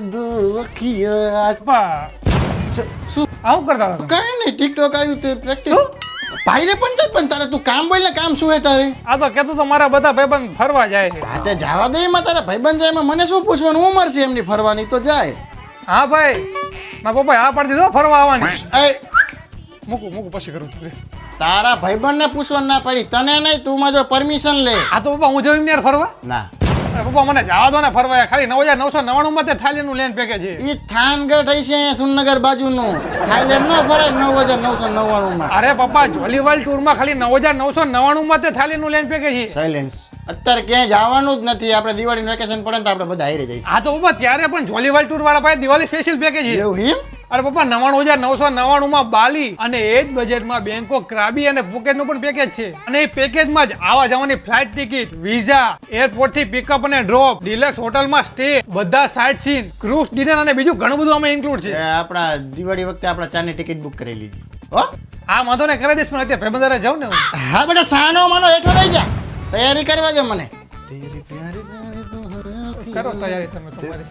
પપ્પા શું આવું કરતા હતા કઈ નહીં ટિકટોક આવ્યું તે પ્રેક્ટિસ ભાઈ રે પંચાયત પણ તારે તું કામ બોલ ને કામ શું હે તારે આ તો કેતો તો મારા બધા ભાઈબંધ ફરવા જાય છે હા તે જવા દે એમાં તારા ભાઈબંધ જાય એમાં મને શું પૂછવાનું ઉંમર છે એમની ફરવાની તો જાય હા ભાઈ મારા પપ્પા આ પાડી દીધો ફરવા આવવાની એ મૂકું પછી કરું છું તારા ભાઈબંધ ને પૂછવાનું ના પડી તને નહીં તું માં જો પરમિશન લે આ તો પપ્પા હું જઈને યાર ફરવા ના અરે પપ્પા મને જવા દો ને ફરવા ખાલી 9999 માં તે થાઈલેન્ડનું લેન્ડ પેકેજ છે ઈ થાનગઢ હશે સુનગર બાજુનું થાઈલેન્ડ નો ફરાય 9999 માં અરે પપ્પા જોલીવાલ ટૂર માં ખાલી 9999 માં તે થાઈલેન્ડનું લેન્ડ પેકેજ છે સાયલેન્સ અત્યારે ક્યાંય જવાનું જ નથી આપણે દિવાળી વેકેશન પડે ને તો આપણે બધા હારે જઈશું આ તો પપ્પા ત્યારે પણ જોલીવાલ ટૂર વાળા પાસે દિવાળી સ્પેશિયલ પેકેજ છે એવું હિમ અરે પપ્પા 99,999 માં બાલી અને એ જ બજેટમાં બેંકોક ક્રાબી અને ફુકેટ નું પણ પેકેજ છે અને એ પેકેજમાં જ આવા જવાની ફ્લાઇટ ટિકિટ વિઝા એરપોર્ટ થી પિકઅપ અને ડ્રોપ ડિલક્સ હોટલમાં સ્ટે બધા સાઇટ સીન ક્રૂઝ ડિનર અને બીજું ઘણું બધું આમાં ઇન્ક્લુડ છે આપણા દિવાળી વખતે આપણા ચાની ટિકિટ બુક કરી લીધી હો આ વાંધો ને કરી દઈશ પણ અત્યારે ભાઈબંધારે જાઉં ને હું. હા બેટા સાનો માનો હેઠો રહી જા તૈયારી કરવા દે મને કરો તૈયારી તમે તમારી